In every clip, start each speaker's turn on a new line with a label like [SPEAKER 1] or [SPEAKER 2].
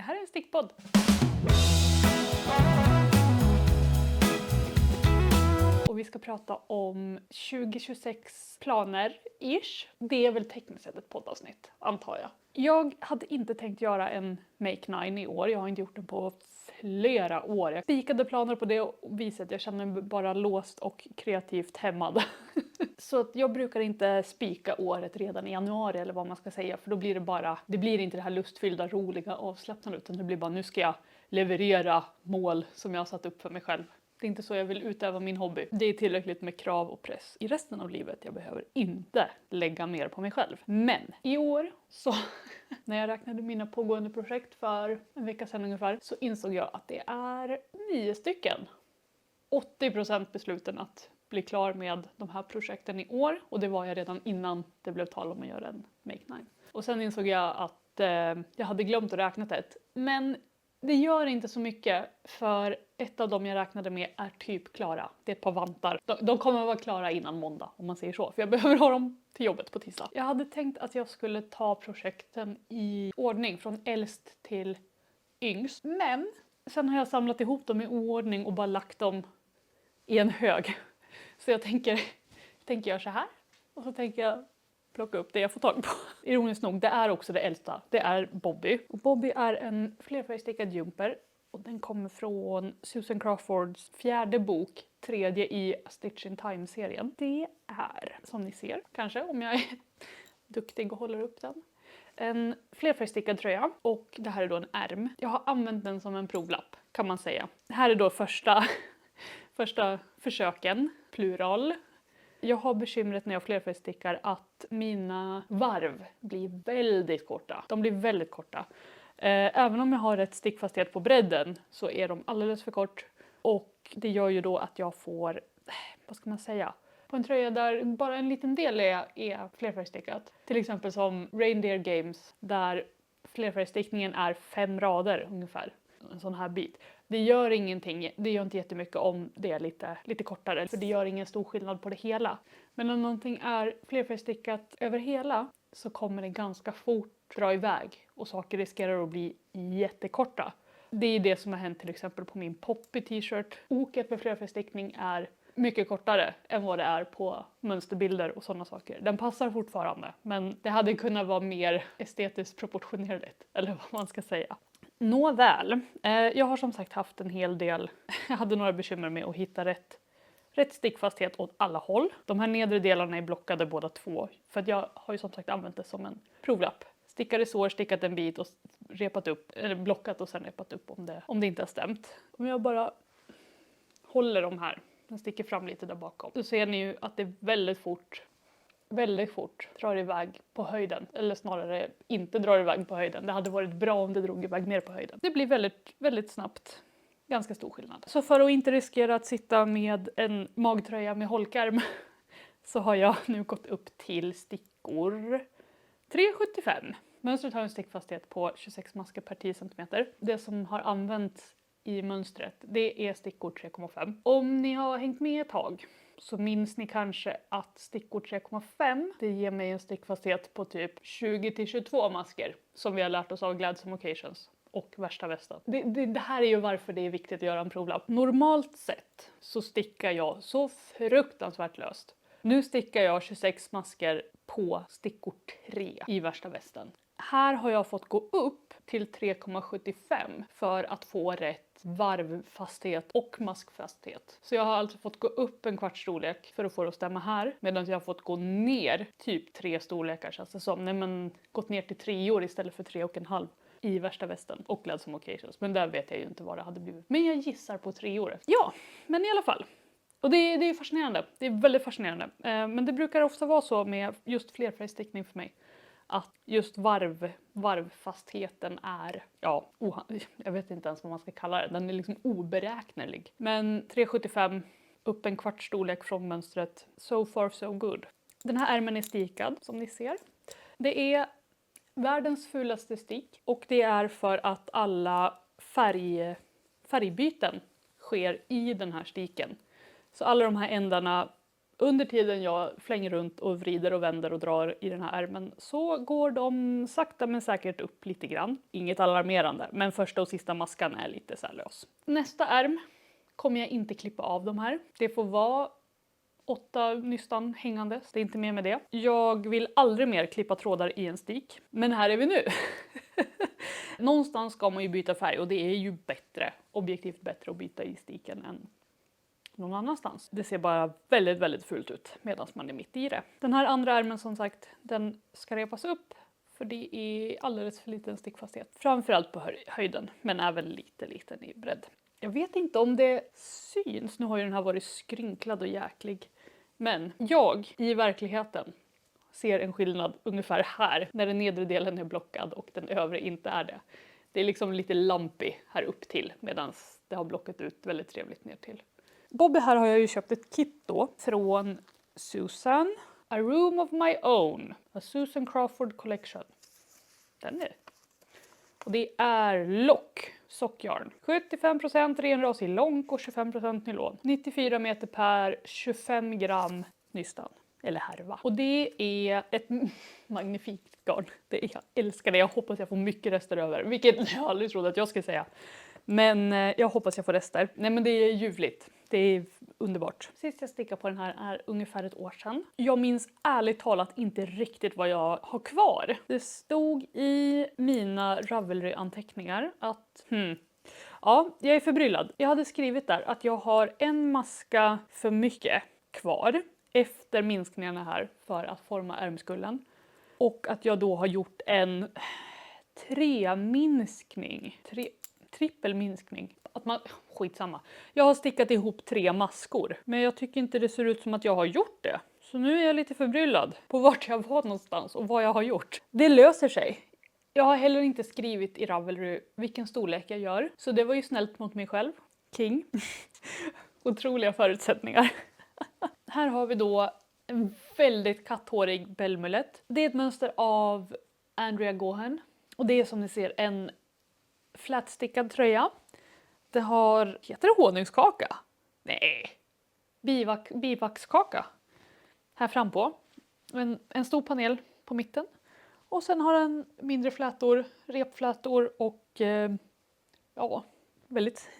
[SPEAKER 1] Det här är en stickpodd. Och vi ska prata om 2026 planer-ish. Det är väl tekniskt sett ett poddavsnitt, antar jag. Jag hade inte tänkt göra en Make 9 i år. Jag har inte gjort den på flera år. Jag spikade planer på det och visade att jag känner mig bara låst och kreativt hämmad. Så att jag brukar inte spika året redan i januari eller vad man ska säga. För då blir det blir inte det här lustfyllda, roliga, avslappnande. Utan det blir bara, nu ska jag leverera mål som jag har satt upp för mig själv. Det är inte så jag vill utöva min hobby. Det är tillräckligt med krav och press i resten av livet. Jag behöver inte lägga mer på mig själv. Men i år så, när jag räknade mina pågående projekt för en vecka sedan ungefär, så insåg jag att det är 9 stycken. 80% besluten att bli klar med de här projekten i år. Och det var jag redan innan det blev tal om att göra en Make 9. Och sen insåg jag att jag hade glömt att räkna ett. Men det gör inte så mycket, för ett av dem jag räknade med är typ klara. Det är ett par vantar. De kommer att vara klara innan måndag, om man säger så. För jag behöver ha dem till jobbet på tisdag. Jag hade tänkt att jag skulle ta projekten i ordning från äldst till yngst. Men sen har jag samlat ihop dem i oordning och bara lagt dem i en hög. Så jag tänker göra så här. Och så tänker jag plocka upp det jag får tag på. Ironiskt nog, det är också det äldsta. Det är Bobby. Och Bobby är en flerfärgstickad jumper. Och den kommer från Susan Crawfords 4:e bok, 3:e i A Stitch in Time-serien. Det är, som ni ser, kanske om jag är duktig och håller upp den, en flerfärgstickad tröja. Och det här är då en ärm. Jag har använt den som en provlapp, kan man säga. Det här är då första försöken, plural. Jag har bekymret när jag flerfärgstickar att mina varv blir väldigt korta. De blir väldigt korta. Även om jag har rätt stickfasthet på bredden så är de alldeles för kort. Och det gör ju då att jag får, vad ska man säga, på en tröja där bara en liten del är flerfärgstickat. Till exempel som Reindeer Games, där flerfärgstickningen är 5 rader ungefär. En sån här bit. Det gör ingenting, det gör inte jättemycket om det är lite kortare, för det gör ingen stor skillnad på det hela. Men om någonting är flerfärgstickat över hela så kommer det ganska fort dra iväg och saker riskerar att bli jättekorta. Det är det som har hänt till exempel på min Poppy t-shirt. Oket med flerfärgstickning är mycket kortare än vad det är på mönsterbilder och sådana saker. Den passar fortfarande, men det hade kunnat vara mer estetiskt proportionerligt, eller vad man ska säga. Nåväl, jag har som sagt haft en hel del, jag hade några bekymmer med att hitta rätt stickfasthet åt alla håll. De här nedre delarna är blockade båda två, för att jag har ju som sagt använt det som en provlapp. Stickade sår, stickat en bit och repat upp, eller blockat och sen repat upp om det inte har stämt. Om jag bara håller de här, den sticker fram lite där bakom, så ser ni ju att det är väldigt fort drar iväg på höjden. Eller snarare inte drar iväg på höjden. Det hade varit bra om det drog iväg mer på höjden. Det blir väldigt, väldigt snabbt ganska stor skillnad. Så för att inte riskera att sitta med en magtröja med holkärm så har jag nu gått upp till stickor 3,75. Mönstret har en stickfasthet på 26 masker per 10 cm. Det som har använts i mönstret, det är stickor 3,5. Om ni har hängt med ett tag så minns ni kanske att stickor 3,5, det ger mig en stickfasthet på typ 20-22 masker som vi har lärt oss av Gladsome Occasions och Värsta Västen. Det här är ju varför det är viktigt att göra en provlapp. Normalt sett så stickar jag så fruktansvärt löst. Nu stickar jag 26 masker på stickor 3 i Värsta Västen. Här har jag fått gå upp till 3,75 för att få rätt varvfasthet och maskfasthet. Så jag har alltså fått gå upp en kvart storlek för att få det att stämma här. Medan jag har fått gå ner typ 3 storlekar, känns det som. Nej, men gått ner till 3 år istället för 3,5 i Värsta Västen och Gladsome Occasions. Men där vet jag ju inte vad det hade blivit. Men jag gissar på 3 år. Ja, men i alla fall. Och det är fascinerande. Det är väldigt fascinerande. Men det brukar ofta vara så med just flerfärgstickning för mig. Att just varvfastheten är, jag vet inte ens vad man ska kalla det. Den är liksom oberäknelig. Men 3,75 upp en kvart storlek från mönstret. So far so good. Den här ärmen är stikad som ni ser. Det är världens fulaste stick. Och det är för att alla färgbyten sker i den här stiken. Så alla de här ändarna Under tiden jag flänger runt och vrider och vänder och drar i den här ärmen så går de sakta men säkert upp lite grann. Inget alarmerande, men första och sista maskan är lite så här lös. Nästa ärm kommer jag inte klippa av de här. Det får vara 8 nystan hängandes, det är inte mer med det. Jag vill aldrig mer klippa trådar i en stik, men här är vi nu. Någonstans ska man ju byta färg och det är ju bättre, objektivt bättre att byta i stiken än någon annanstans. Det ser bara väldigt, väldigt fult ut medan man är mitt i det. Den här andra ärmen som sagt, den ska repas upp för det är alldeles för liten stickfasthet. Framförallt på höjden, men även lite liten i bredd. Jag vet inte om det syns, nu har ju den här varit skrynklad och jäklig. Men jag i verkligheten ser en skillnad ungefär här när den nedre delen är blockad och den övre inte är det. Det är liksom lite lampig här upp till medan det har blockat ut väldigt trevligt ner till. Bobby här har jag ju köpt ett kit då från Susan. A Room of My Own. A Susan Crawford Collection. Den är det. Och det är lock sockjarn. 75% renrasig lånk och 25% nylon. 94 meter per 25 gram nystan. Eller härva. Och det är ett magnifikt garn. Jag älskar det. Jag hoppas jag får mycket rester över. Vilket jag aldrig trodde att jag skulle säga. Men jag hoppas jag får rester. Nej men det är ljuvligt. Det är underbart. Sist jag stickade på den här är ungefär ett år sedan. Jag minns ärligt talat inte riktigt vad jag har kvar. Det stod i mina Ravelry-anteckningar att ja, jag är förbryllad. Jag hade skrivit där att jag har en maska för mycket kvar efter minskningarna här för att forma ärmskullen. Och att jag då har gjort en trippelminskning. Skitsamma. Jag har stickat ihop 3 maskor. Men jag tycker inte det ser ut som att jag har gjort det. Så nu är jag lite förbryllad på vart jag var någonstans och vad jag har gjort. Det löser sig. Jag har heller inte skrivit i Ravelry vilken storlek jag gör. Så det var ju snällt mot mig själv. King. Otroliga förutsättningar. Här har vi då en väldigt katthårig bellmulett. Det är ett mönster av Andrea Gohan. Och det är som ni ser en flätstickad tröja. Det heter det honungskaka? Nej. Bivaxkaka. Här fram på. En stor panel på mitten. Och sen har den mindre flätor, repflätor och ja, väldigt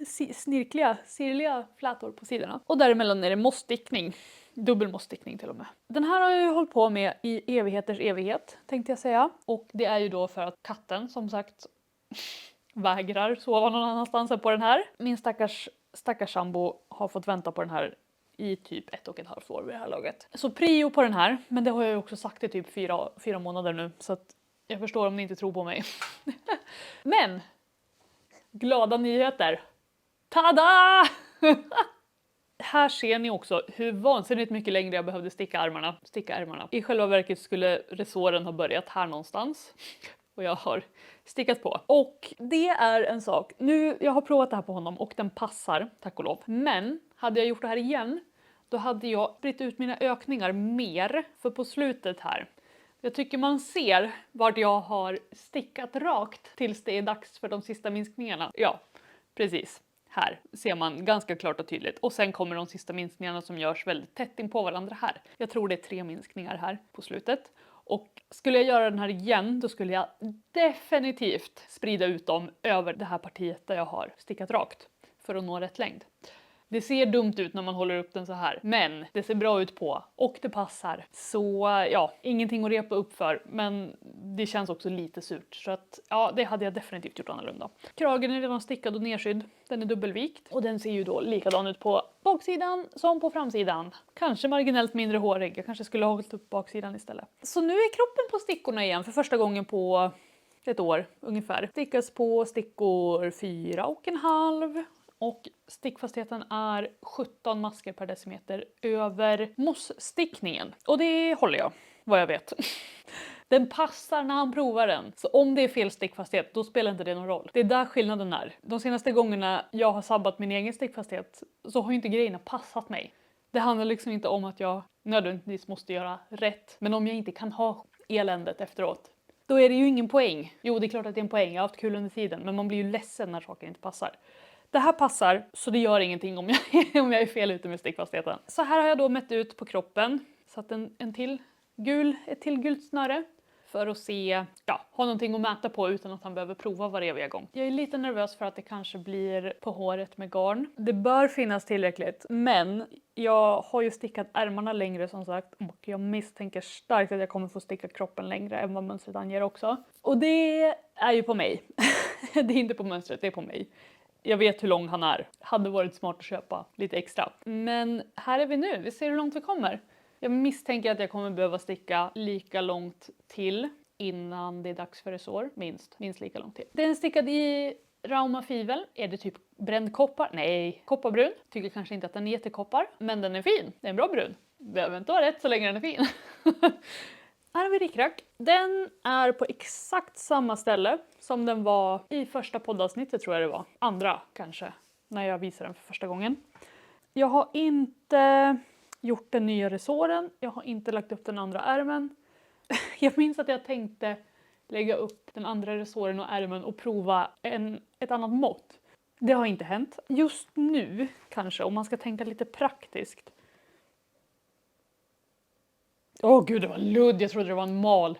[SPEAKER 1] sirliga flätor på sidorna. Och däremellan är det mossstickning. Dubbel mossstickning till och med. Den här har jag ju hållit på med i evigheters evighet tänkte jag säga. Och det är ju då för att katten som sagt vägrar sova någon annanstans än på den här. Min stackars sambo har fått vänta på den här i typ 1,5 år vid det här laget. Så prio på den här, men det har jag ju också sagt i typ 4 månader nu. Så att jag förstår om ni inte tror på mig. Men! Glada nyheter! Tada! Här ser ni också hur vansinnigt mycket längre jag behövde sticka ärmarna. I själva verket skulle resåren ha börjat här någonstans. Och jag har stickat på. Och det är en sak. Nu, jag har provat det här på honom och den passar, tack och lov. Men hade jag gjort det här igen, då hade jag spritt ut mina ökningar mer. För på slutet här, jag tycker man ser vart jag har stickat rakt tills det är dags för de sista minskningarna. Ja, precis. Här ser man ganska klart och tydligt. Och sen kommer de sista minskningarna som görs väldigt tätt in på varandra här. Jag tror det är 3 minskningar här på slutet. Och skulle jag göra den här igen, då skulle jag definitivt sprida ut dem över det här partiet där jag har stickat rakt. För att nå rätt längd. Det ser dumt ut när man håller upp den så här. Men det ser bra ut på och det passar. Så ja, ingenting att repa upp för. Men det känns också lite surt. Så att ja, det hade jag definitivt gjort annorlunda. Kragen är redan stickad och nedsydd. Den är dubbelvikt. Och den ser ju då likadan ut på baksidan som på framsidan. Kanske marginellt mindre hårig. Jag kanske skulle ha hållit upp baksidan istället. Så nu är kroppen på stickorna igen för första gången på ett år ungefär. Stickas på stickor 4,5. Och stickfastheten är 17 masker per decimeter över mossstickningen. Och det håller jag, vad jag vet. Den passar när han provar den. Så om det är fel stickfasthet, då spelar inte det någon roll. Det är där skillnaden är. De senaste gångerna jag har sabbat min egen stickfasthet så har ju inte grejerna passat mig. Det handlar liksom inte om att jag nödvändigtvis måste göra rätt. Men om jag inte kan ha eländet efteråt, då är det ju ingen poäng. Jo, det är klart att det är en poäng. Jag har haft kul under tiden. Men man blir ju ledsen när saker inte passar. Det här passar, så det gör ingenting om jag är fel ute med stickfastheten. Så här har jag då mätt ut på kroppen. Satt ett till gult snöre. För att se, ha någonting att mäta på utan att han behöver prova varje gång. Jag är lite nervös för att det kanske blir på håret med garn. Det bör finnas tillräckligt, men jag har ju stickat ärmarna längre som sagt. Och jag misstänker starkt att jag kommer få sticka kroppen längre än vad mönstret anger också. Och det är ju på mig. Det är inte på mönstret, det är på mig. Jag vet hur lång han är. Hade varit smart att köpa lite extra. Men här är vi nu, vi ser hur långt vi kommer. Jag misstänker att jag kommer behöva sticka lika långt till innan det är dags för resår. Minst lika långt till. Den är stickad i Rauma Fivel. Är det typ bränd koppar? Nej, kopparbrun. Tycker kanske inte att den är jättekoppar, men den är fin. Det är en bra brun. Behöver inte vara rätt så länge den är fin. Här har vi rickrack. Den är på exakt samma ställe som den var i första poddavsnittet, tror jag det var. Andra kanske, när jag visade den för första gången. Jag har inte gjort den nya resåren. Jag har inte lagt upp den andra ärmen. Jag minns att jag tänkte lägga upp den andra resåren och ärmen och prova ett annat mått. Det har inte hänt. Just nu kanske, om man ska tänka lite praktiskt. Gud, det var ludd. Jag trodde det var en mal.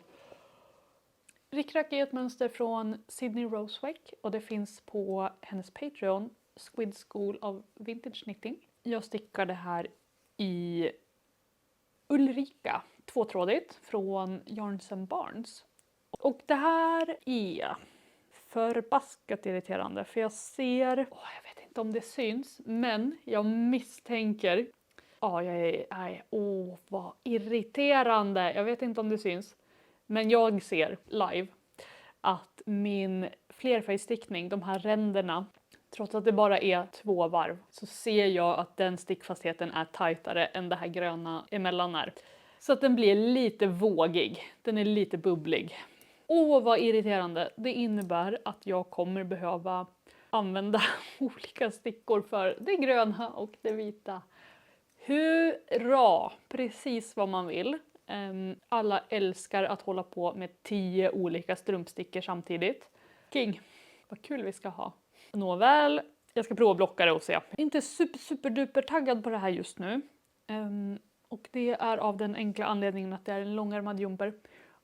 [SPEAKER 1] Rickrack är ett mönster från Sydney Rosewick och det finns på hennes Patreon, Squid School of Vintage Knitting. Jag stickar det här i Ulrika, tvåtrådigt, från Yarns and Barns. Och det här är förbaskat irriterande, för jag ser, jag vet inte om det syns, men jag misstänker, vad irriterande, jag vet inte om det syns, men jag ser live att min flerfärgstickning, de här ränderna, trots att det bara är 2 varv, så ser jag att den stickfastheten är tajtare än det här gröna emellan är. Så att den blir lite vågig, den är lite bubblig. Vad irriterande. Det innebär att jag kommer behöva använda olika stickor för det gröna och det vita. Hurra! Precis vad man vill. Alla älskar att hålla på med 10 olika strumpstickor samtidigt. King! Vad kul vi ska ha. Nåväl, jag ska prova blockare och se. Inte super taggad på det här just nu. Och det är av den enkla anledningen att det är en långärmad jumper.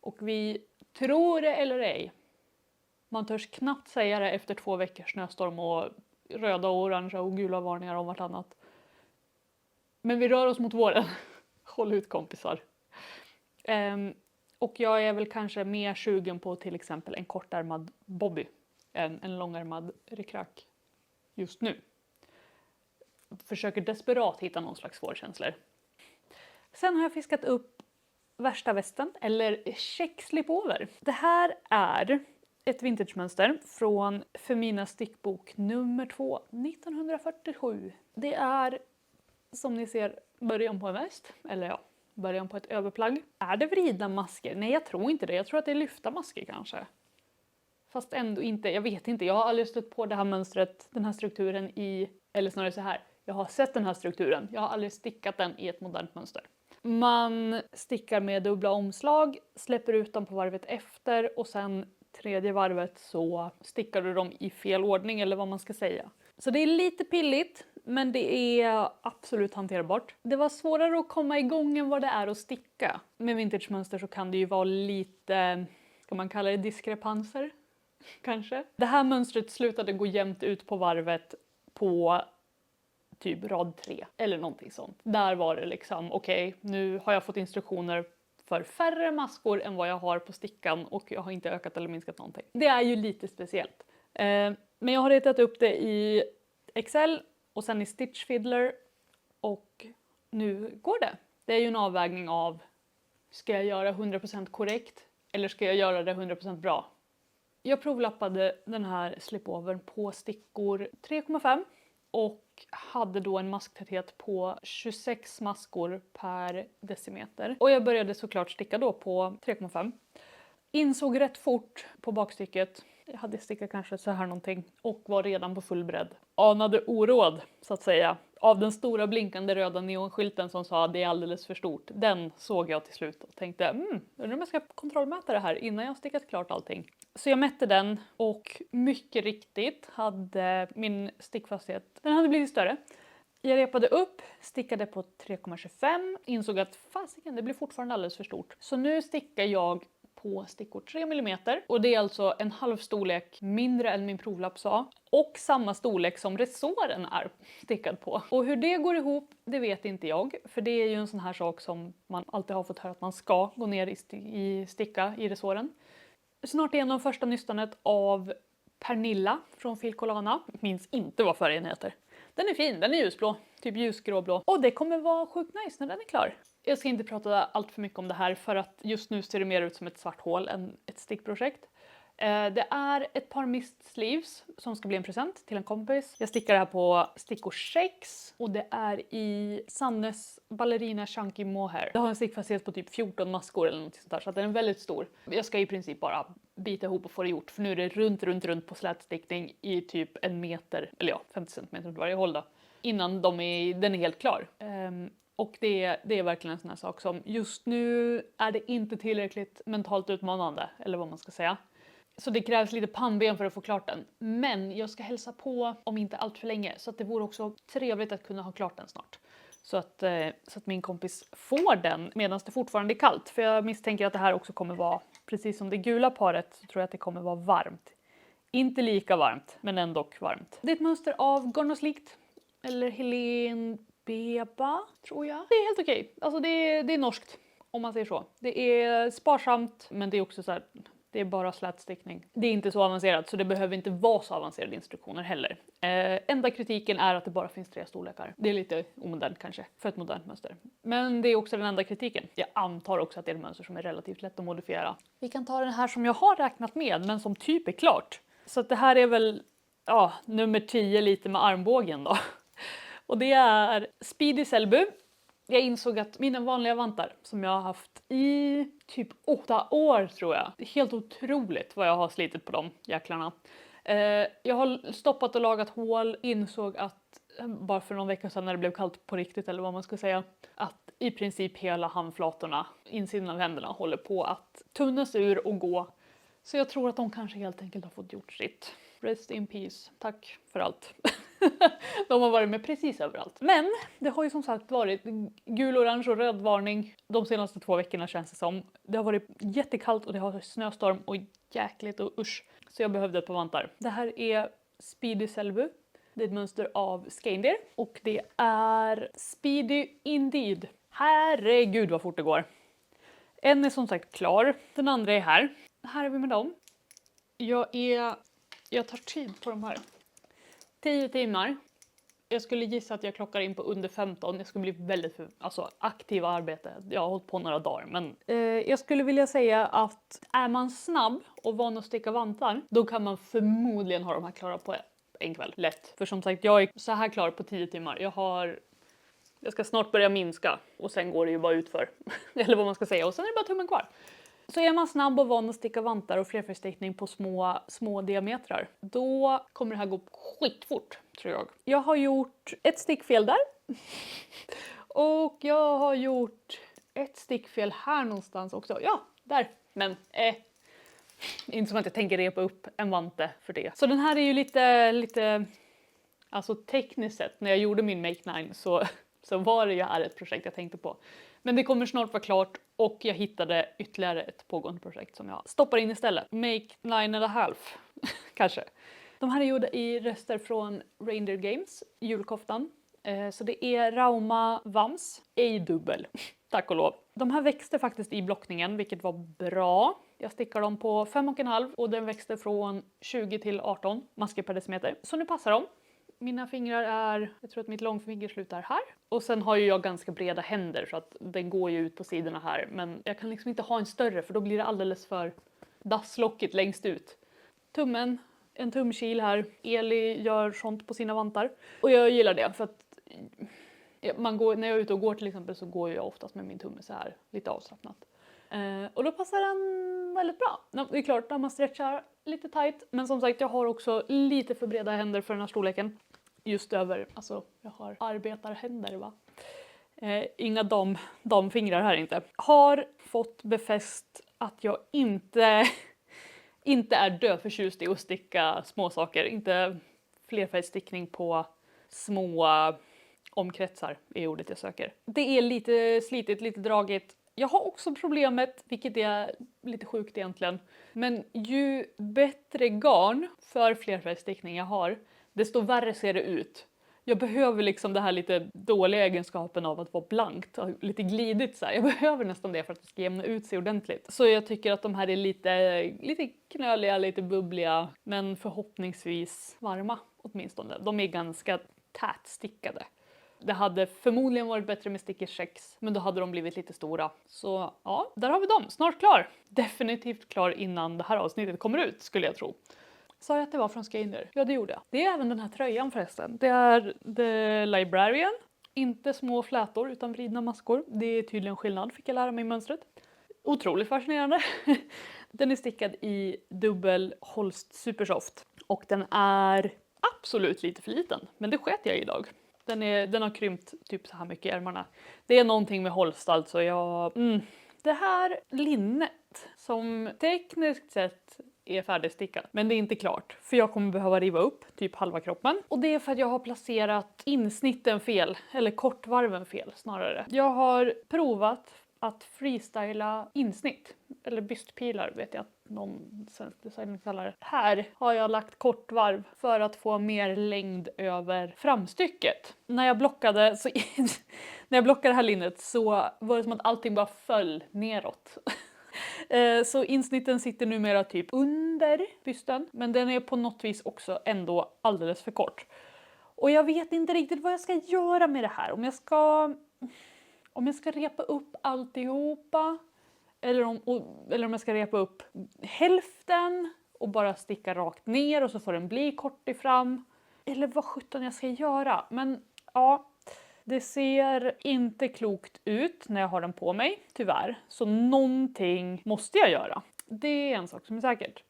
[SPEAKER 1] Och vi tror det eller ej. Man törs knappt säga det efter 2 veckors snöstorm och röda och orangea och gula varningar om vartannat. Men vi rör oss mot våren. Håll ut kompisar. Och jag är väl kanske mer sugen på till exempel en kortärmad bobby än en långärmad rickrack just nu. Försöker desperat hitta någon slags vårkänslor. Sen har jag fiskat upp värsta västen, eller check slipover. Det här är ett vintagemönster från Femina stickbok nummer 2, 1947. Det är, som ni ser, början på en väst, eller början på ett överplagg. Är det vridna masker? Nej, jag tror inte det. Jag tror att det är lyfta masker kanske. Fast ändå inte, jag vet inte. Jag har aldrig stött på det här mönstret, den här strukturen eller snarare så här. Jag har sett den här strukturen, jag har aldrig stickat den i ett modernt mönster. Man stickar med dubbla omslag, släpper ut dem på varvet efter och sen 3:e varvet så stickar du dem i fel ordning eller vad man ska säga. Så det är lite pilligt, men det är absolut hanterbart. Det var svårare att komma igång än vad det är att sticka. Med vintagemönster så kan det ju vara lite, ska man kalla det diskrepanser? Kanske. Det här mönstret slutade gå jämnt ut på varvet på typ rad 3 eller någonting sånt. Där var det liksom, okej, nu har jag fått instruktioner för färre maskor än vad jag har på stickan och jag har inte ökat eller minskat någonting. Det är ju lite speciellt. Men jag har ritat upp det i Excel och sen i Stitch Fiddler och nu går det. Det är ju en avvägning av, ska jag göra 100% korrekt eller ska jag göra det 100% bra? Jag provlappade den här slipovern på stickor 3,5 och hade då en masktäthet på 26 maskor per decimeter. Och jag började såklart sticka då på 3,5. Insåg rätt fort på bakstycket, jag hade stickat kanske så här någonting och var redan på full bredd. Anade oråd så att säga av den stora blinkande röda neonskylten som sa det är alldeles för stort. Den såg jag till slut och tänkte undrar om jag ska kontrollmäta det här innan jag stickat klart allting. Så jag mätte den och mycket riktigt hade min stickfasthet, den hade blivit större. Jag repade upp, stickade på 3,25, insåg att fasiken, det blir fortfarande alldeles för stort. Så nu stickar jag på stickor 3 mm och det är alltså en halv storlek mindre än min provlapp sa och samma storlek som resåren är stickad på. Och hur det går ihop, det vet inte jag, för det är ju en sån här sak som man alltid har fått höra att man ska gå ner i sticka i resåren. Snart igenom första nystanet av Pernilla från Filcolana. Minns inte vad färgen heter. Den är fin, den är ljusblå, typ ljusgråblå. Och det kommer vara sjukt nice när den är klar. Jag ska inte prata allt för mycket om det här för att just nu ser det mer ut som ett svart hål än ett stickprojekt. Det är ett par mist sleeves som ska bli en present till en kompis. Jag stickar det här på stickor 6 och det är i Sannes Ballerina Chunky Mohair. Det har en stickfasthet på typ 14 maskor eller något sånt där så att den är väldigt stor. Jag ska i princip bara bita ihop och få det gjort för nu är det runt på slätstickning i typ 1 meter, eller ja 50 cm åt varje håll då. Innan den är helt klar. Och det är verkligen en sån här sak som just nu är det inte tillräckligt mentalt utmanande eller vad man ska säga. Så det krävs lite pannben för att få klart den. Men jag ska hälsa på om inte allt för länge. Så att det vore också trevligt att kunna ha klart den snart. Så att min kompis får den medan det fortfarande är kallt. För jag misstänker att det här också kommer vara, precis som det gula paret, så tror jag att det kommer vara varmt. Inte lika varmt, men ändå varmt. Det är ett mönster av Gornoslikt. Eller Helene Beba, tror jag. Det är helt okej. Alltså det är norskt, om man säger så. Det är sparsamt, men det är också så här... Det är bara slätstickning. Det är inte så avancerat så det behöver inte vara så avancerade instruktioner heller. Enda kritiken är att det bara finns 3 storlekar. Det är lite omodernt kanske för ett modernt mönster. Men det är också den enda kritiken. Jag antar också att det är ett mönster som är relativt lätt att modifiera. Vi kan ta den här som jag har räknat med men som typ är klart. Så att det här är väl nummer 10 lite med armbågen då. Och det är Speedy Selby. Jag insåg att mina vanliga vantar som jag har haft i typ 8 år tror jag. Det är helt otroligt vad jag har slitit på de jäklarna. Jag har stoppat och lagat hål, insåg att bara för någon vecka sedan när det blev kallt på riktigt eller vad man ska säga. Att i princip hela handflatorna, insidan av händerna håller på att tunnas ur och gå. Så jag tror att de kanske helt enkelt har fått gjort sitt. Rest in peace. Tack för allt. De har varit med precis överallt. Men det har ju som sagt varit gul, orange och röd varning de senaste 2 veckorna känns det som. Det har varit jättekallt och det har varit snöstorm och jäkligt och usch. Så jag behövde ett par vantar. Det här är Speedy Selby. Det är ett mönster av Skein och det är Speedy Indeed. Herregud vad fort det går. En är som sagt klar. Den andra är här. Här är vi med dem. Jag tar tid på de här. 10 timmar. Jag skulle gissa att jag klockar in på under 15. Jag skulle bli väldigt aktiv arbete. Jag har hållit på några dagar. Men jag skulle vilja säga att är man snabb och van att sticka vantar. Då kan man förmodligen ha de här klara på en kväll. Lätt. För som sagt jag är så här klar på 10 timmar. Jag ska snart börja minska. Och sen går det ju bara utför. Eller vad man ska säga. Och sen är det bara tummen kvar. Så är man snabb och van att sticka vantar och flerfärgstickning på små diametrar, då kommer det här gå skitfort, tror jag. Jag har gjort ett stickfel där. Och jag har gjort ett stickfel här någonstans också. Ja, där. Men inte som att jag tänker repa upp en vante för det. Så den här är ju lite alltså tekniskt sett, när jag gjorde min Make 9 så var det ju här ett projekt jag tänkte på. Men det kommer snart vara klart och jag hittade ytterligare ett pågående projekt som jag stoppar in istället. Make 9.5 kanske. De här är gjorda i rester från Reindeer Games, julkoftan. Så det är Rauma Vams, ej dubbel, tack och lov. De här växte faktiskt i blockningen, vilket var bra. Jag stickar dem på 5,5 och den växte från 20 till 18 masker per decimeter. Så nu passar de. Mina fingrar jag tror att mitt långfinger slutar här. Och sen har ju jag ganska breda händer så att den går ju ut på sidorna här. Men jag kan liksom inte ha en större för då blir det alldeles för dasslockigt längst ut. Tummen, en tumkil här. Eli gör sånt på sina vantar. Och jag gillar det för att när jag är ute och går till exempel så går jag oftast med min tumme så här lite avslappnat. Och då passar den väldigt bra. Det är klart när man stretchar lite tight. Men som sagt jag har också lite för breda händer för den här storleken. Just över, jag har arbetarhänder va. Inga damfingrar här inte. Har fått befäst att jag inte inte är döförtjust i att sticka små saker. Inte flerfärgstickning på små omkretsar är ordet jag söker. Det är lite slitigt, lite dragigt. Jag har också problemet, vilket är lite sjukt egentligen, men ju bättre garn för flerfärgstickning jag har, desto värre ser det ut. Jag behöver liksom det här lite dåliga egenskapen av att vara blankt och lite glidigt så här. Jag behöver nästan det för att det ska jämna ut sig ordentligt. Så jag tycker att de här är lite knöliga, lite bubbliga, men förhoppningsvis varma åtminstone. De är ganska tätstickade. Det hade förmodligen varit bättre med stickers 6, men då hade de blivit lite stora. Så ja, där har vi dem. Snart klar. Definitivt klar innan det här avsnittet kommer ut, skulle jag tro. Sa jag att det var från Skeiner? Ja, det gjorde jag. Det är även den här tröjan förresten. Det är The Librarian. Inte små flätor utan vridna maskor. Det är tydligen skillnad, fick jag lära mig i mönstret. Otroligt fascinerande. Den är stickad i dubbel Holst Supersoft. Och den är absolut lite för liten. Men det sket jag i idag. Den har krympt typ så här mycket i ärmarna. Det är någonting med Holst alltså. Det här linnet som tekniskt sett är färdigstickat. Men det är inte klart. För jag kommer behöva riva upp typ halva kroppen. Och det är för att jag har placerat insnitten fel. Eller kortvarven fel snarare. Jag har provat att freestyla insnitt. Eller bystpilar vet jag att någon svensk designer kallar det. Här har jag lagt kortvarv för att få mer längd över framstycket. När jag blockade det här linnet så var det som att allting bara föll neråt. Så insnitten sitter numera typ under bysten, men den är på något vis också ändå alldeles för kort. Och jag vet inte riktigt vad jag ska göra med det här. Om jag ska repa upp alltihopa eller om jag ska repa upp hälften och bara sticka rakt ner och så får den bli kort fram. Eller vad sjutton jag ska göra. Men ja, det ser inte klokt ut när jag har den på mig, tyvärr. Så någonting måste jag göra. Det är en sak som är säkert.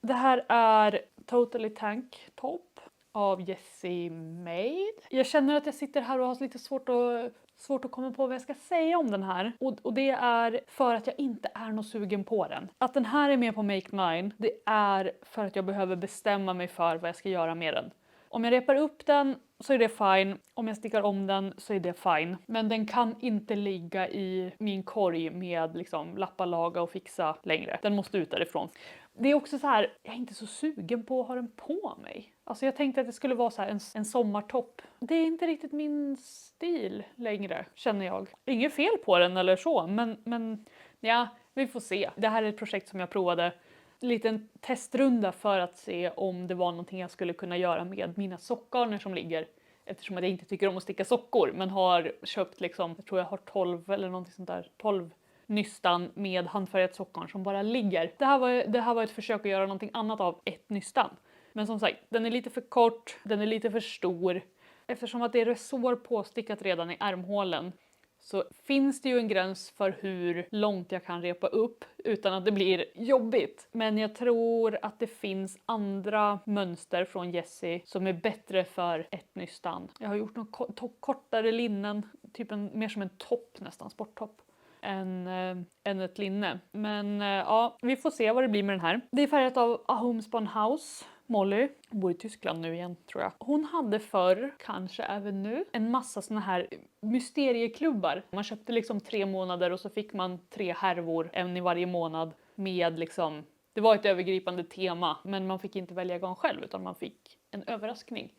[SPEAKER 1] Det här är Totally Tank Top av Jessie Made. Jag känner att jag sitter här och har lite svårt att komma på vad jag ska säga om den här. Och det är för att jag inte är något sugen på den. Att den här är med på Make Mine, det är för att jag behöver bestämma mig för vad jag ska göra med den. Om jag repar upp den så är det fine. Om jag stickar om den så är det fine. Men den kan inte ligga i min korg med liksom lappa, laga och fixa längre. Den måste ut därifrån. Det är också så här, jag är inte så sugen på att ha den på mig. Alltså jag tänkte att det skulle vara så här en sommartopp. Det är inte riktigt min stil längre, känner jag. Inget fel på den eller så, men ja, vi får se. Det här är ett projekt som jag provade. En liten testrunda för att se om det var någonting jag skulle kunna göra med mina sockgarner som ligger. Eftersom jag inte tycker om att sticka sockor, men har köpt liksom, jag tror jag har 12 eller någonting sånt där, 12 nystan med handfärgat sockgarn som bara ligger. Det här var ett försök att göra någonting annat av ett nystan. Men som sagt, den är lite för kort, den är lite för stor. Eftersom att det är resår påstickat redan i ärmhålen så finns det ju en gräns för hur långt jag kan repa upp utan att det blir jobbigt. Men jag tror att det finns andra mönster från Jessie som är bättre för ett nystan. Jag har gjort något kortare linnen, typ mer som en topp nästan, sporttopp. Än ett linne. Men ja, vi får se vad det blir med den här. Det är färgat av A Homespun House. Molly bor i Tyskland nu igen tror jag. Hon hade förr, kanske även nu, en massa såna här mysterieklubbar. Man köpte liksom 3 månader och så fick man 3 härvor, en i varje månad med liksom, det var ett övergripande tema men man fick inte välja garn själv utan man fick en överraskning.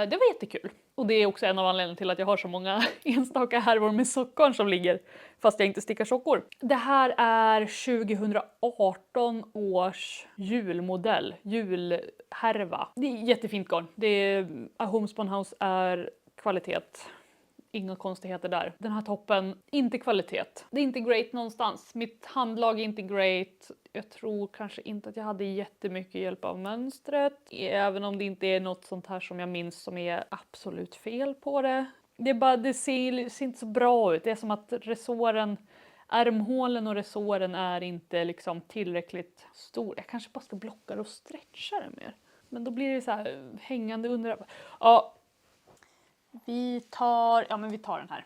[SPEAKER 1] Det var jättekul. Och det är också en av anledningarna till att jag har så många enstaka härvor med sockgarn som ligger fast jag inte stickar sockor. Det här är 2018 års julmodell, julhärva. Det är jättefint garn. Det är, A Homespun House är kvalitet. Inga konstigheter där. Den här toppen, inte kvalitet. Det är inte great någonstans. Mitt handlag är inte great. Jag tror kanske inte att jag hade jättemycket hjälp av mönstret. Även om det inte är något sånt här som jag minns som är absolut fel på det. Det ser inte så bra ut. Det är som att resåren, ärmhålen och resåren är inte liksom tillräckligt stor. Jag kanske bara ska blocka och stretcha det mer. Men då blir det så här hängande under. Ja. Vi tar den här.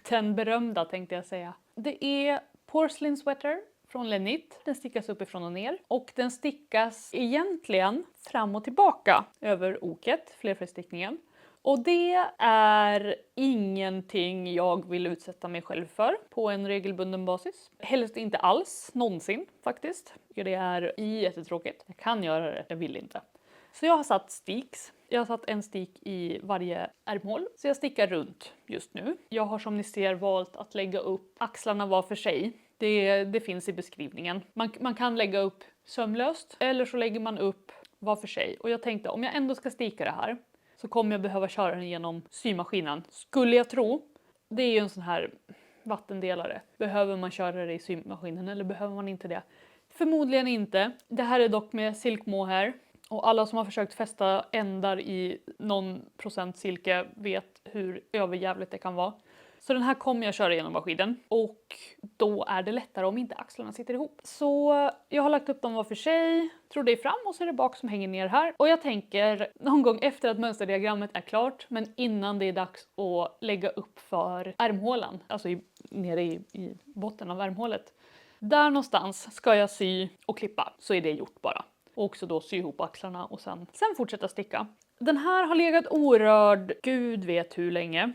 [SPEAKER 1] Den berömda tänkte jag säga. Det är Porcelain Sweater från Lenit. Den stickas uppifrån och ner. Och den stickas egentligen fram och tillbaka över oket, flerfärgstickningen. Och det är ingenting jag vill utsätta mig själv för på en regelbunden basis. Helst inte alls, någonsin faktiskt. Det är jättetråkigt. Jag kan göra det, jag vill inte. Så jag har satt sticks. Jag har satt en stick i varje ärmhål. Så jag stickar runt just nu. Jag har som ni ser valt att lägga upp axlarna var för sig. Det finns i beskrivningen. Man kan lägga upp sömlöst eller så lägger man upp var för sig. Och jag tänkte om jag ändå ska sticka det här så kommer jag behöva köra den genom symaskinen. Skulle jag tro. Det är ju en sån här vattendelare. Behöver man köra det i symaskinen eller behöver man inte det? Förmodligen inte. Det här är dock med silk mohair. Och alla som har försökt fästa ändar i någon procent silke vet hur överjävligt det kan vara. Så den här kommer jag köra genom maskinen och då är det lättare om inte axlarna sitter ihop. Så jag har lagt upp dem var för sig, tror det är fram och så är det bak som hänger ner här. Och jag tänker någon gång efter att mönsterdiagrammet är klart men innan det är dags att lägga upp för ärmhålan, alltså nere i botten av ärmhålet. Där någonstans ska jag sy och klippa så är det gjort bara. Och också då sy ihop axlarna och sen fortsätta sticka. Den här har legat orörd gud vet hur länge.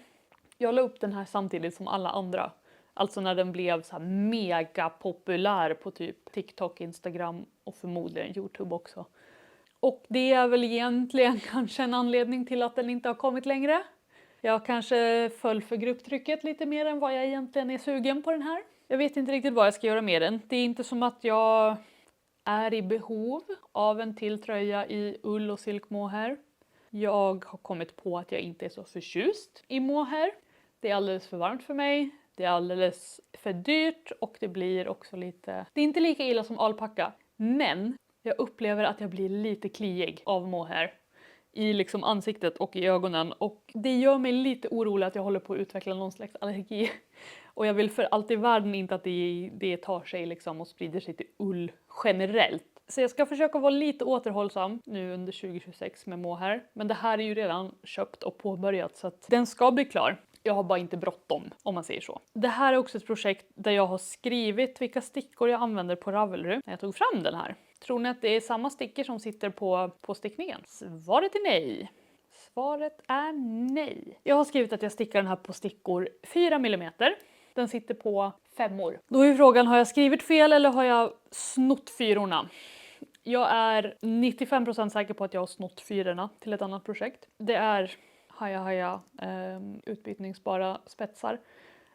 [SPEAKER 1] Jag la upp den här samtidigt som alla andra. Alltså när den blev så här mega populär på typ TikTok, Instagram och förmodligen YouTube också. Och det är väl egentligen kanske en anledning till att den inte har kommit längre. Jag kanske föll för grupptrycket lite mer än vad jag egentligen är sugen på den här. Jag vet inte riktigt vad jag ska göra med den. Det är inte som att jag är i behov av en till tröja i ull och silk mohair. Jag har kommit på att jag inte är så förtjust i mohair. Det är alldeles för varmt för mig. Det är alldeles för dyrt och det blir också lite... Det är inte lika illa som alpacka. Men jag upplever att jag blir lite kliig av mohair. I liksom ansiktet och i ögonen. Och det gör mig lite orolig att jag håller på att utveckla någon slags allergi. Och jag vill för allt i världen inte att det tar sig liksom och sprider sig till ull generellt. Så jag ska försöka vara lite återhållsam nu under 2026 med mohair. Men det här är ju redan köpt och påbörjat så att den ska bli klar. Jag har bara inte bråttom om man säger så. Det här är också ett projekt där jag har skrivit vilka stickor jag använder på Ravelry när jag tog fram den här. Tror ni att det är samma stickor som sitter på stickningen? Svaret är nej. Svaret är nej. Jag har skrivit att jag stickar den här på stickor 4 mm. Den sitter på 5. Då är frågan, har jag skrivit fel eller har jag snott 4? Jag är 95% säker på att jag har snott 4 till ett annat projekt. Det är utbytningsbara spetsar.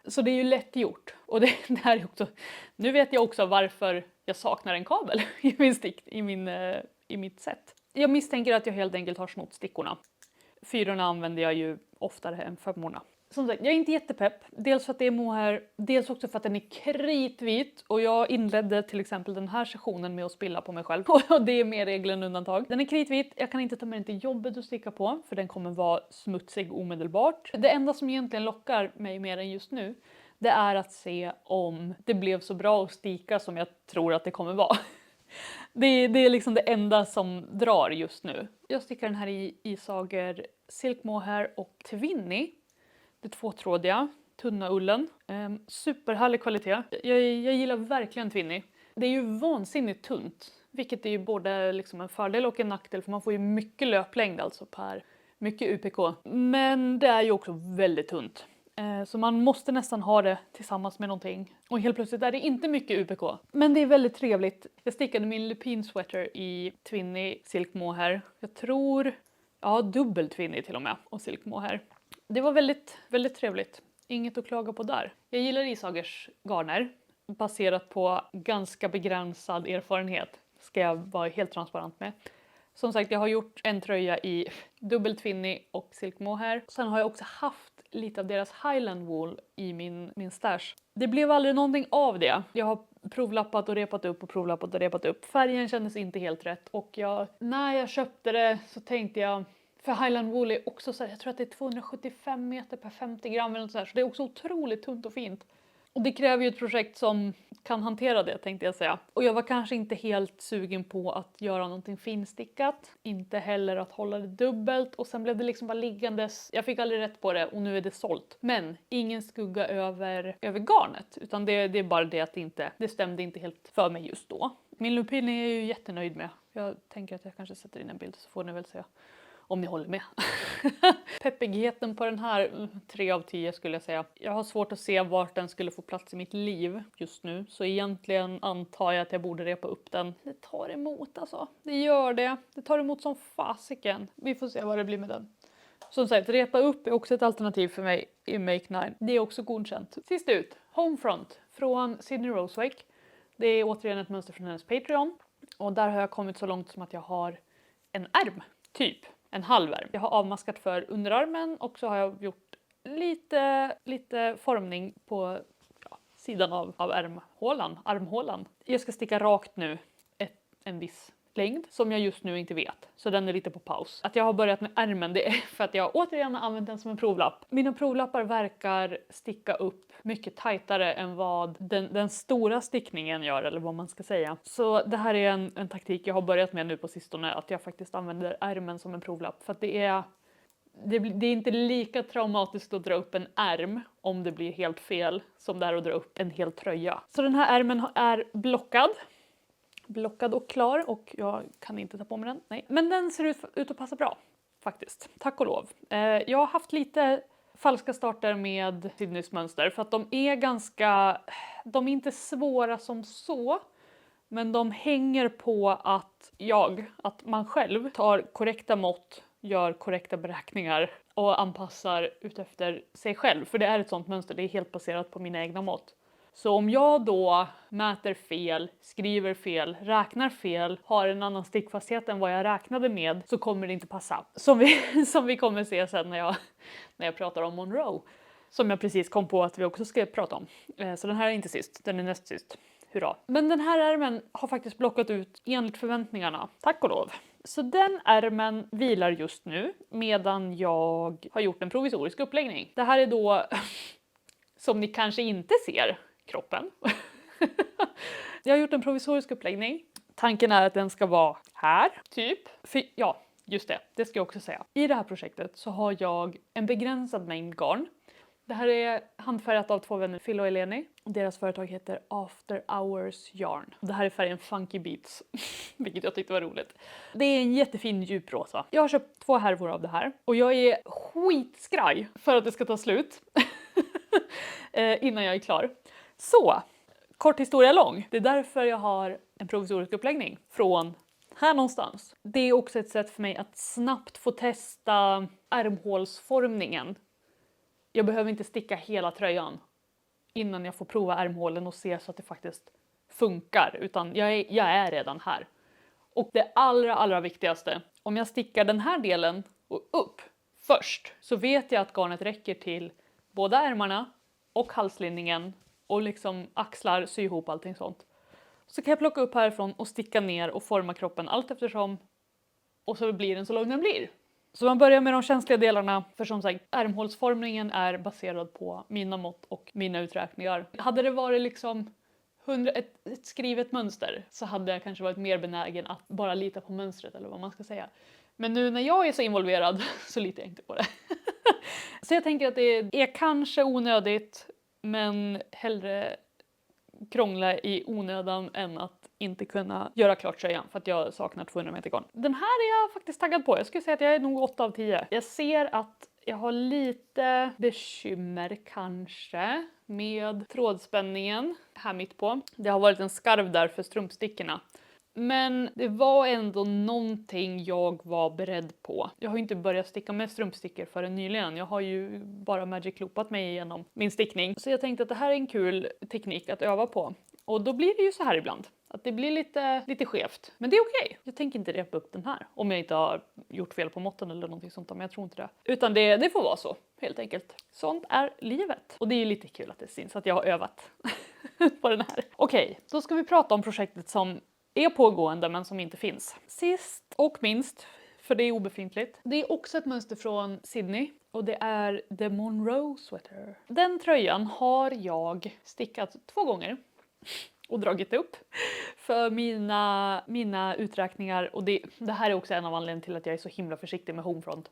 [SPEAKER 1] Så det är ju lätt gjort. Och det här är också, nu vet jag också varför jag saknar en kabel i mitt set. Jag misstänker att jag helt enkelt har snott stickorna. 4 använder jag ju oftare än 5. Som sagt, jag är inte jättepepp. Dels för att det är mohair, dels också för att den är kritvit. Och jag inledde till exempel den här sessionen med att spilla på mig själv. Och det är mer regel än undantag. Den är kritvit, jag kan inte ta med den till jobbet att sticka på. För den kommer vara smutsig omedelbart. Det enda som egentligen lockar mig mer än just nu, det är att se om det blev så bra att sticka som jag tror att det kommer vara. Det är liksom det enda som drar just nu. Jag stickar den här i Isager silk mohair och Twinny. Det 2-trådiga, tunna ullen. Superhärlig kvalitet. Jag gillar verkligen Twinny. Det är ju vansinnigt tunt. Vilket är ju både liksom en fördel och en nackdel. För man får ju mycket löplängd alltså per mycket UPK. Men det är ju också väldigt tunt. Så man måste nästan ha det tillsammans med någonting. Och helt plötsligt är det inte mycket UPK. Men det är väldigt trevligt. Jag stickade min Lupin sweater i Twinny silk mohair. Jag tror, dubbel Twinny till och med. Och silk mohair. Det var väldigt, väldigt trevligt. Inget att klaga på där. Jag gillar Isagers garner. Baserat på ganska begränsad erfarenhet. Ska jag vara helt transparent med. Som sagt, jag har gjort en tröja i dubbel Twinny och silk mohair. Sen har jag också haft lite av deras Highland wool i min stash. Det blev aldrig någonting av det. Jag har provlappat och repat upp och provlappat och repat upp. Färgen kändes inte helt rätt. Och när jag köpte det så tänkte jag... För Highland wool är också så här, jag tror att det är 275 meter per 50 gram eller något så här. Så det är också otroligt tunt och fint. Och det kräver ju ett projekt som kan hantera det, tänkte jag säga. Och jag var kanske inte helt sugen på att göra någonting finstickat. Inte heller att hålla det dubbelt. Och sen blev det liksom bara liggandes. Jag fick aldrig rätt på det och nu är det sålt. Men ingen skugga över garnet. Utan det är bara det att det stämde inte helt för mig just då. Min lupin är jag ju jättenöjd med. Jag tänker att jag kanske sätter in en bild så får ni väl se om ni håller med. Peppigheten på den här 3 av 10 skulle jag säga. Jag har svårt att se vart den skulle få plats i mitt liv just nu. Så egentligen antar jag att jag borde repa upp den. Det tar emot alltså. Det gör det. Det tar emot som fasiken. Vi får se vad det blir med den. Som sagt, repa upp är också ett alternativ för mig i Make 9. Det är också godkänt. Sist ut, Homefront från Sydney Rosewake. Det är återigen ett mönster från hennes Patreon. Och där har jag kommit så långt som att jag har en ärm, typ. En halv ärm. Jag har avmaskat för underarmen och så har jag gjort lite formning på sidan av armhålan. Jag ska sticka rakt nu en viss längd som jag just nu inte vet. Så den är lite på paus. Att jag har börjat med ärmen, det är för att jag återigen har använt den som en provlapp. Mina provlappar verkar sticka upp mycket tajtare än vad den stora stickningen gör, eller vad man ska säga. Så det här är en taktik jag har börjat med nu på sistone, att jag faktiskt använder ärmen som en provlapp. För att det är inte lika traumatiskt att dra upp en ärm om det blir helt fel som det är att dra upp en hel tröja. Så den här ärmen är blockad och klar och jag kan inte ta på mig den. Nej. Men den ser ut att passa bra faktiskt. Tack och lov. Jag har haft lite falska starter med Sydneys mönster för att de är inte svåra som så, men de hänger på att man själv tar korrekta mått, gör korrekta beräkningar och anpassar utefter sig själv. För det är ett sånt mönster, det är helt baserat på mina egna mått. Så om jag då mäter fel, skriver fel, räknar fel, har en annan stickfasthet än vad jag räknade med, så kommer det inte passa. Som vi kommer se sen när jag pratar om Monroe. Som jag precis kom på att vi också ska prata om. Så den här är inte sist, den är näst sist. Hurra. Men den här ärmen har faktiskt blockat ut enligt förväntningarna. Tack och lov. Så den ärmen vilar just nu medan jag har gjort en provisorisk uppläggning. Det här är då, som ni kanske inte ser, kroppen. Jag har gjort en provisorisk uppläggning. Tanken är att den ska vara här, typ. Ja, just det ska jag också säga. I det här projektet så har jag en begränsad mängd garn. Det här är handfärgat av 2 vänner, Phil och Eleni. Deras företag heter After Hours Yarn. Det här är färgen Funky Beats, vilket jag tyckte var roligt. Det är en jättefin djuprosa. Jag har köpt 2 härvor av det här. Och jag är skitskraj för att det ska ta slut innan jag är klar. Så, kort historia lång. Det är därför jag har en provisorisk uppläggning från här någonstans. Det är också ett sätt för mig att snabbt få testa ärmhålsformningen. Jag behöver inte sticka hela tröjan innan jag får prova ärmhålen och se så att det faktiskt funkar. Utan jag är redan här. Och det allra viktigaste, om jag stickar den här delen och upp först, så vet jag att garnet räcker till båda ärmarna och halslinningen och liksom axlar, sy ihop allting sånt. Så kan jag plocka upp härifrån och sticka ner och forma kroppen allt eftersom, och så blir den så lång den blir. Så man börjar med de känsliga delarna, för som sagt, ärmhålsformningen är baserad på mina mått och mina uträkningar. Hade det varit liksom ett skrivet mönster så hade jag kanske varit mer benägen att bara lita på mönstret, eller vad man ska säga. Men nu när jag är så involverad så litar jag inte på det. Så jag tänker att det är kanske onödigt, men hellre krångla i onödan än att inte kunna göra klart tröjan för att jag saknar 200 meter garn. Den här är jag faktiskt taggad på. Jag skulle säga att jag är nog 8 av 10. Jag ser att jag har lite bekymmer kanske med trådspänningen här mitt på. Det har varit en skarv där för strumpstickorna. Men det var ändå någonting jag var beredd på. Jag har ju inte börjat sticka med strumpstickor förrän nyligen. Jag har ju bara Magic Loopat mig igenom min stickning. Så jag tänkte att det här är en kul teknik att öva på. Och då blir det ju så här ibland. Att det blir lite skevt. Men det är okej. Jag tänker inte repa upp den här. Om jag inte har gjort fel på måtten eller någonting sånt. Men jag tror inte det. Utan det får vara så. Helt enkelt. Sånt är livet. Och det är ju lite kul att det syns att jag har övat på den här. Okej, då ska vi prata om projektet som är pågående men som inte finns. Sist och minst, för det är obefintligt. Det är också ett mönster från Sydney. Och det är The Monroe Sweater. Den tröjan har jag stickat 2 gånger och dragit upp för mina uträkningar. Och det här är också en av anledningarna till att jag är så himla försiktig med Homefront.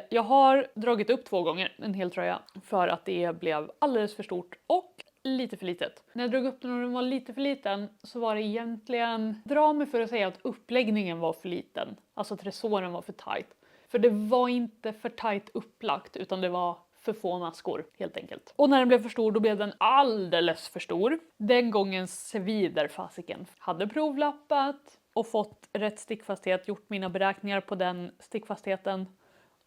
[SPEAKER 1] Jag har dragit upp 2 gånger en hel tröja för att det blev alldeles för stort och lite för litet. När jag drog upp den och den var lite för liten så var det egentligen, dra mig för att säga att uppläggningen var för liten. Alltså att resåren var för tight. För det var inte för tight upplagt utan det var för få maskor helt enkelt. Och när den blev för stor då blev den alldeles för stor. Den gången svider fasiken. Hade provlappat och fått rätt stickfasthet, gjort mina beräkningar på den stickfastheten.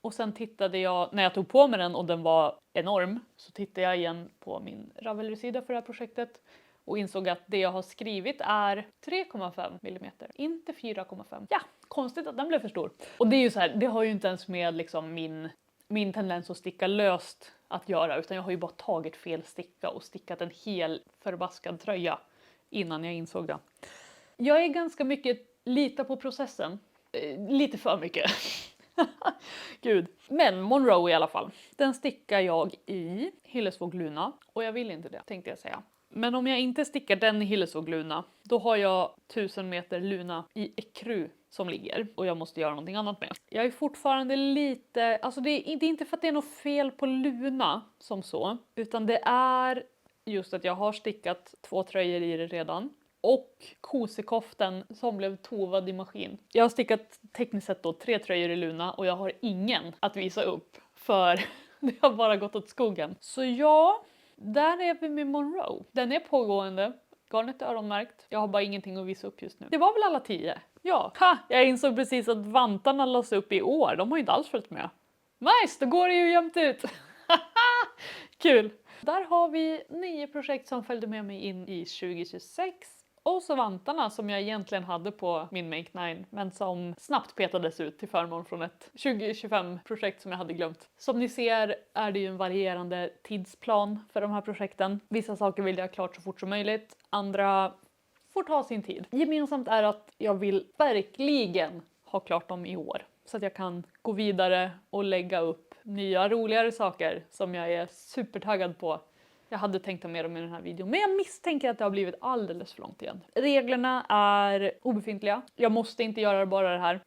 [SPEAKER 1] Och sen tittade jag, när jag tog på mig den och den var enorm, så tittade jag igen på min Ravelry-sida för det här projektet och insåg att det jag har skrivit är 3,5 mm, inte 4,5. Ja, konstigt att den blev för stor. Och det är ju så här, det har ju inte ens med liksom min tendens att sticka löst att göra, utan jag har ju bara tagit fel sticka och stickat en hel förbaskad tröja innan jag insåg det. Jag är ganska mycket lita på processen, lite för mycket. Gud. Men Monroe i alla fall. Den stickar jag i Hillesvåg Luna. Och jag vill inte det, tänkte jag säga. Men om jag inte stickar den i Hillesvåg Luna, då har jag 1000 meter Luna i ekru som ligger. Och jag måste göra någonting annat med. Jag är fortfarande lite, alltså det är inte för att det är något fel på Luna som så. Utan det är just att jag har stickat 2 tröjor i det redan. Och kosekoften som blev tovad i maskin. Jag har stickat tekniskt sett då 3 tröjor i Luna och jag har ingen att visa upp för det har bara gått åt skogen. Så ja, där är vi med Monroe. Den är pågående, garnet är öronmärkt. Jag har bara ingenting att visa upp just nu. Det var väl alla 10? Ja, jag insåg precis att vantarna lades upp i år. De har ju inte alls följt med. Nice, då går det ju jämnt ut. Kul! Där har vi 9 projekt som följde med mig in i 2026. Och så vantarna som jag egentligen hade på min Make 9 men som snabbt petades ut till förmån från ett 2025-projekt som jag hade glömt. Som ni ser är det ju en varierande tidsplan för de här projekten. Vissa saker vill jag ha klart så fort som möjligt, andra får ta sin tid. Gemensamt är att jag vill verkligen ha klart dem i år. Så att jag kan gå vidare och lägga upp nya roligare saker som jag är supertaggad på. Jag hade tänkt ta med dem i den här videon, men jag misstänker att det har blivit alldeles för långt igen. Reglerna är obefintliga. Jag måste inte göra bara det här.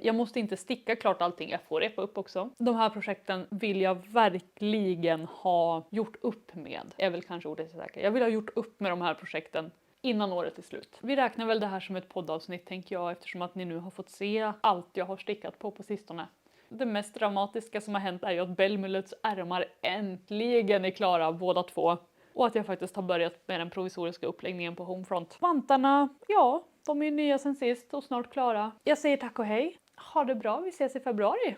[SPEAKER 1] Jag måste inte sticka klart allting. Jag får repa upp också. De här projekten vill jag verkligen ha gjort upp med. Är väl kanske ordet säker. Jag vill ha gjort upp med de här projekten innan året är slut. Vi räknar väl det här som ett poddavsnitt tänker jag, eftersom att ni nu har fått se allt jag har stickat på sistone. Det mest dramatiska som har hänt är ju att Bellmullets ärmar äntligen är klara båda två. Och att jag faktiskt har börjat med den provisoriska uppläggningen på Homefront. Vantarna, ja, de är ju nya sen sist och snart klara. Jag säger tack och hej. Ha det bra, vi ses i februari.